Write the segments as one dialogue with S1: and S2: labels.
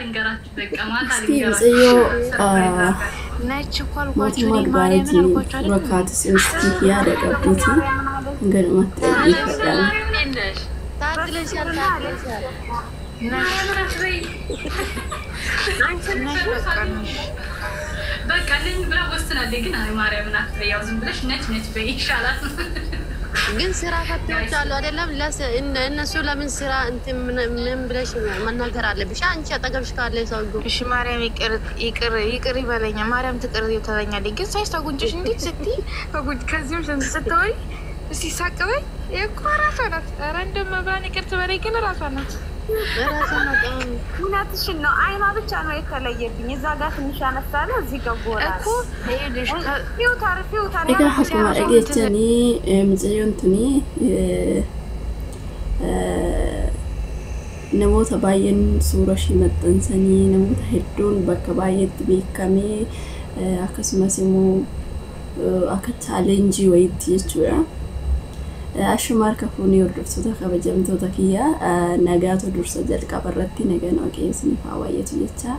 S1: ልንገራችሁ በቃ ማታ ልንገራችሁ
S2: ነጭ ኳልኳችሁ ማርያም አልኳችሁ
S3: ረካትስ እስቲ ያደቀብቲ እንገርማት ይፈዳል
S2: ታድለሻል
S1: በቃ ለኝ ብላ ወስናለች ግን አይ ማርያም ናት ያው ዝም ብለሽ ነጭ በይ ይሻላል
S2: ግን ስራ ፈታዎች አሉ አይደለም እነሱ ለምን ስራ እንትን ምን ብለሽ መናገር አለብሽ አንቺ አጠገብሽ ካለ ሰው እሺ ማርያም ይቅር ይበለኛ ማርያም ትቅር ይተለኛለች ግን ሳይስተጉንጭሽ እንዴት ስትይ ከዚህም ስትወይ እስቲ ሳቀበይ የኮራፋ ናት ረንደም መባን ይቅር ትበለኝ ግን ራሷ ናት
S4: እናትሽን ነው አይኗ ብቻ ነው የተለየብኝ እዛ ጋር ትንሽ ያነሳለ እዚህ ጋር ጎራል
S2: እኮ ይሄድሽ
S4: ፊው ታሪክ
S3: እጋ ሐኩማ እገተኒ ምጽዮንቱኒ namoota baay'een suura ishii maxxansanii namoota hedduun bakka baay'eetti beekamee akkasumas immoo akka challenge wayitti jechuudha. Ashumar kafuni hordoftoota kabajamtoota kiyya nagaatu dursa jalqaba irratti nagaan waaqessinii faawayatu jecha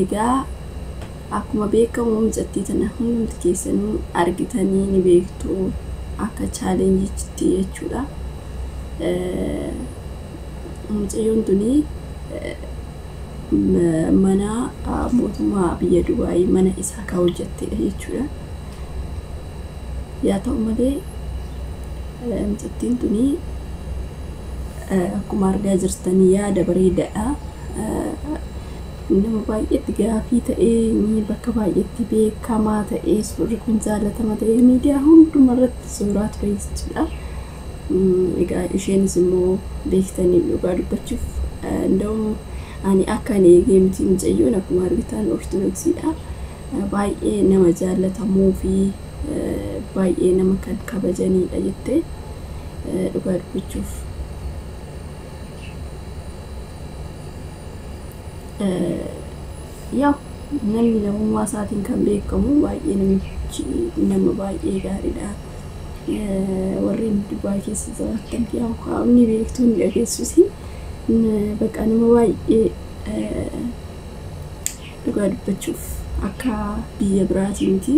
S3: egaa akkuma beekamu mijattii tana hundumti keessanuu argitanii ni beektu akka challenge-tti jechuudha. Mucayyoon tuni mana mootummaa biyya Dubaay mana isaa ka hojjettedha jechuudha. Yaa ta'u malee mucattiin tuni akkuma argaa jirtanii yaada bareedaadha. Nama baay'eetti gaafii ta'ee ni bakka baay'eetti beekamaa ta'ee suurri kun jaallatama ta'ee miidiyaa hundumarratti suuraa ture jechuudha. Egaa isheenis immoo beektanii dhugaa dubbachuuf ndawum ani akka ani eegee miti mucayyoon akkuma argitan ortodoksiidha. Baay'ee nama jaallatamuu fi baay'ee nama kan kabajaniidha jettee dhugaa dubbachuuf yaw namni namummaa isaatiin kan beekamu baay'ee namichi nama baay'ee gaariidha. warreen Dubaay keessa jiraatan yaw qaamni beektuun dhageessusi bakka nama baay'ee dhugaa dubbachuuf akka biyya biraatii miti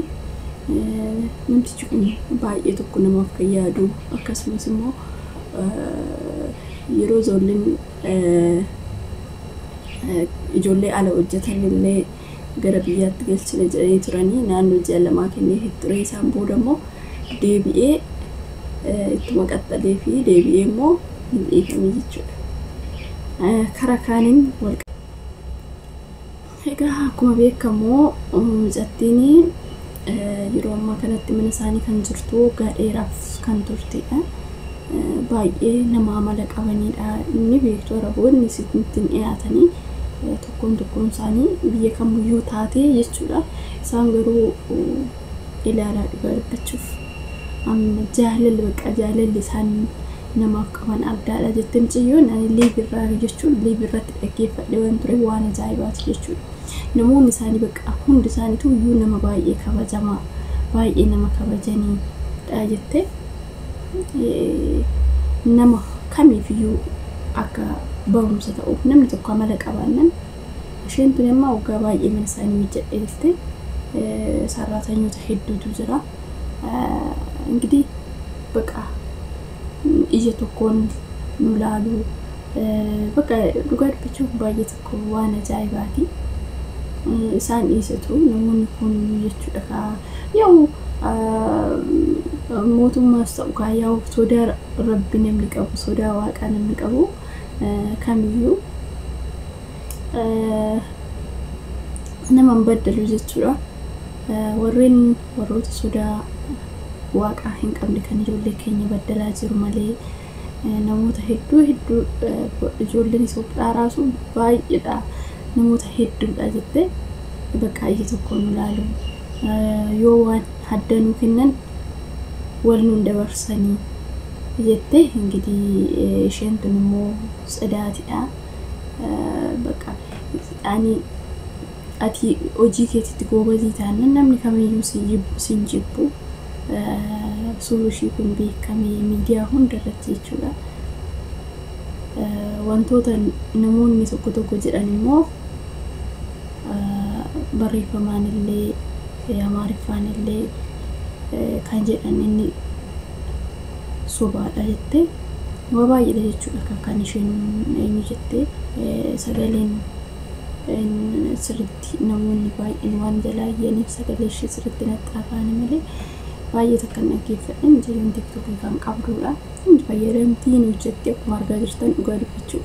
S3: namtichi kun baay'ee tokko namaaf kan yaadu akkasumas immoo yeroo ijoollee ala hojjetan illee gara biyyaatti galchine jedhanii turanii naannoo jaalamaa kennee ture isaan booda immoo deebi'ee ittuma qaxxalee fi deebi'ee immoo hin dhiifame jechuudha. Karaa kaaniin wal egaa akkuma beekamu mucattiin yeroo ammaa kanatti mana isaanii kan jirtu waggaa dheeraaf kan turtedha. Baay'ee nama amala qabanidha. Inni beektu Araboonni sitti dhiyaatanii tokkoon isaanii biyya kamiyyuu taate jechuudha. Isaan garuu ilaalaa dhugaa dubbachuuf jaalala bakka jaalalli isaan namaaf qaban addaadha jettee mucayyoon liibirraa jechuun liibirratti dhaggeeffadhe waan ture waan ajaa'ibaati jechuudha. Namoonni isaanii bakka hundi isaaniitu iyyuu nama baay'ee kabajamaa baay'ee nama kabajaniidha jettee nama kamiifiyyuu akka barumsa ta'uuf namni tokko amala qabaannan isheen tun immoo waggaa baay'ee mana isaanii hojjedhe jettee sararaatanyota hedduutu jira. እንግዲህ በቃ እየተኮን ኑላሉ በቃ ዱጋድ ብቻ ባየት እኮ ዋና ጃይባቲ ሳን ይሰቱ ነሙን ኮን ይችላካ ያው ሞቱም ማስተውካ ያው ሶዳ ረብንም ሊቀቡ ሶዳ ዋቃንም ሊቀቡ ከሚዩ ነማን በደሉ ይችላል ወሮት ሶዳ waaqa hin qabne kan ijoollee keenya baddalaa jiru malee namoota hedduu ijoolleen Itoophiyaa raasu baay'eedha namoota hedduudha jettee bakka iyya tokko nu laalu yoo waan haddanuu kennan wal nuun dabarsanii jettee እንግዲህ isheen tun immoo sadaatiidha bakka ani ati hojii keetitti goobazii taanaan namni kamiyyuu sin jibbu suurri kun beekamee miidiyaa hundarratti jechuudha. wantoota namoonni tokko jedhan immoo barreeffamaan illee amaariffaan illee kan jedhan inni sobaadha jettee waa baay'eedha jechuudha kan isheen eenyu jettee sagaleen sirriitti namoonni baay'een waan jalaayyaniif sagalee ishee sirriitti naxxaafaani malee baay'ee takkan dhaggeeffadhan jiruun tiktokii kan qabduudha. Inni fayyadamtiin hojjettee akkuma argaa jirtan dhugaa dubbachuu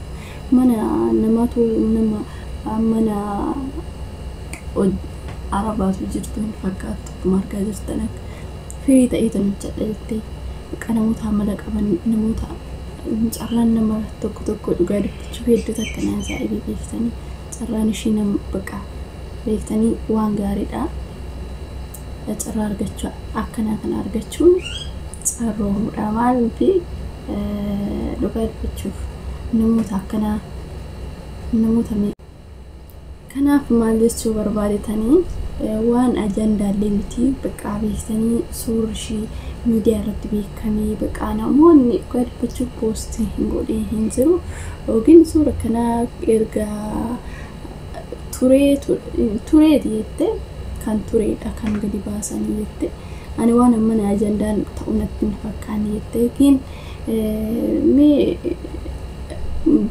S3: mana namatu nama mana arabaatu jirtu hin fakkaattu akkuma argaa jirtan akka firii ta'eetu hojjedha jettee namoota amala qaban namoota carraan nama tokko dhugaa dubbachuu hedduu takka naasaa beektanii carraan ishii nama baqa beektanii waan gaariidha. Carraa argachuu akkanaa kana argachuun carroomudha maaliifi dhugaa dubbachuuf namoota akkanaa namoota kanaaf maal jechuu barbaadetanii waan ajandaalee miti baqa beektanii suurri ishii miidiyaa irratti beekamee baqa namoonni dhugaa dubbachuuf poostii hin godhin hin jiru yookiin suura kanaa ergaa turee jettee kan tureedha kan gadi baasanii jette ani waan mana ajandaan ta'u natti hin fakkaanne jette kin mee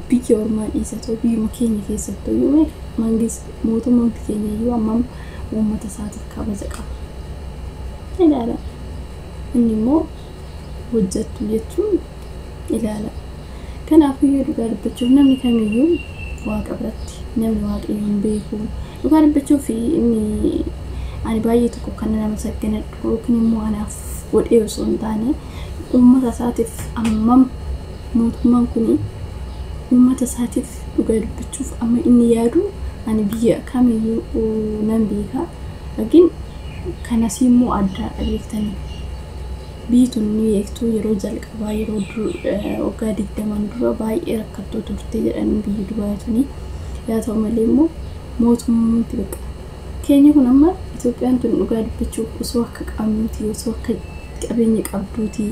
S3: biyya ormaa dhiisatoo biyyuma keenya keessattuu yoo mangis mootummaan keenya yoo ammam uummata isaatiif kabaja qaba ilaala inni immoo hojjettu jechuun ilaala kanaafuu dhugaa dubbachuuf namni kamiyyuu waaqa biratti namni waaqayyoon beeku dhugaa dubbachuuf inni ani baay'ee tokko kan nama sagganadhu yookiin immoo anaaf godhee osoo hin taane uummata isaatiif ammam mootummaan kuni uummata isaatiif dhugaa dubbachuuf amma inni yaadu ani biyya kamiyyuu nan beeka lakin kanas immoo adda beektanii biituun ni beektuu yeroo jalqabaa yeroo waggaa 20 dura baay'ee rakkatoo turte jedhanii biyyi Dubaayii yaa ta'u malee immoo mootummaan tibeeka keenya kun amma Itoophiyaan tun dhugaa dubbachuuf osoo akka qabnuuti osoo akka qabeenya qabduuti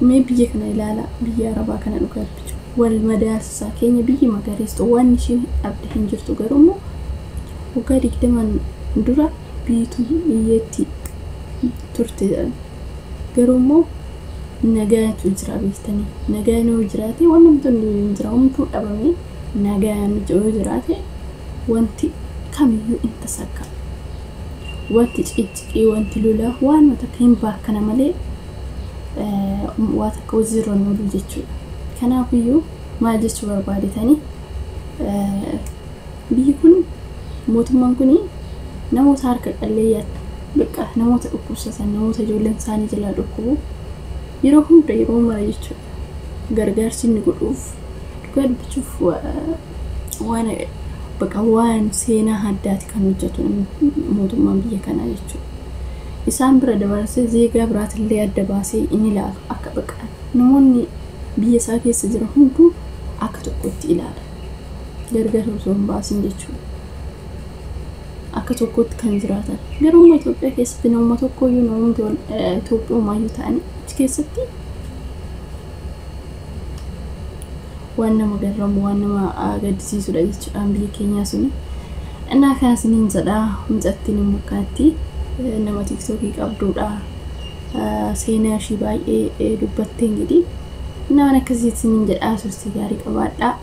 S3: mee biyya kana ilaala biyya arabaa kana dhugaa dubbachuuf wal madaalsisaa keenya biyyi magariistuu waan ishiin dhabde hin jirtu garuu waggaa 20 dura biituun iyyeetti turte garuu immoo nagaatu jira beektanii nagaan yoo jiraate waan namtu hin jira wantu dhabame nagaan yoo jiraate wanti kamiyyuu inta sakka wanti ciccii wanti lula waan mata kan baakana malee waan akka wazirroon wal jechuudha kanaafiyyuu maal jechuu barbaadetanii biyyi kun mootummaan kuni namoota harka qalleeyyaa baqa namoota dhukkubsatan namoota ijoolleen isaanii jala dhukkubu yeroo hunda yeroo mara jechuudha gargaarsi inni godhuuf dhugaa dubbachuuf waan baqa waan seenaa addaati kan hojjetu mootummaan biyya kanaa jechuudha isaan bira dabarsee zeegaa biraatillee adda baasee inni ilaalu akka baqa namoonni biyya isaa keessa jiran hunduu akka tokkotti ilaala gargaarsa osoo hin baasin jechuudha akka tokkotti kan jiraatan garuu Itoophiyaa keessatti nama tokko iyyuu namoota Itoophiyaa maayyuu ta'anii achi keessatti waan nama garraamu waan nama gaddisiisudha jechuudhaan biyya keenyaa suni innaa kanas niin jedhaa mucattiin mukkaatti nama tiktokii qabduudha seenaa ishii baay'ee dubbattee ngidi innaan akkasitti niin jedhaa turtii gaarii qabaadhaa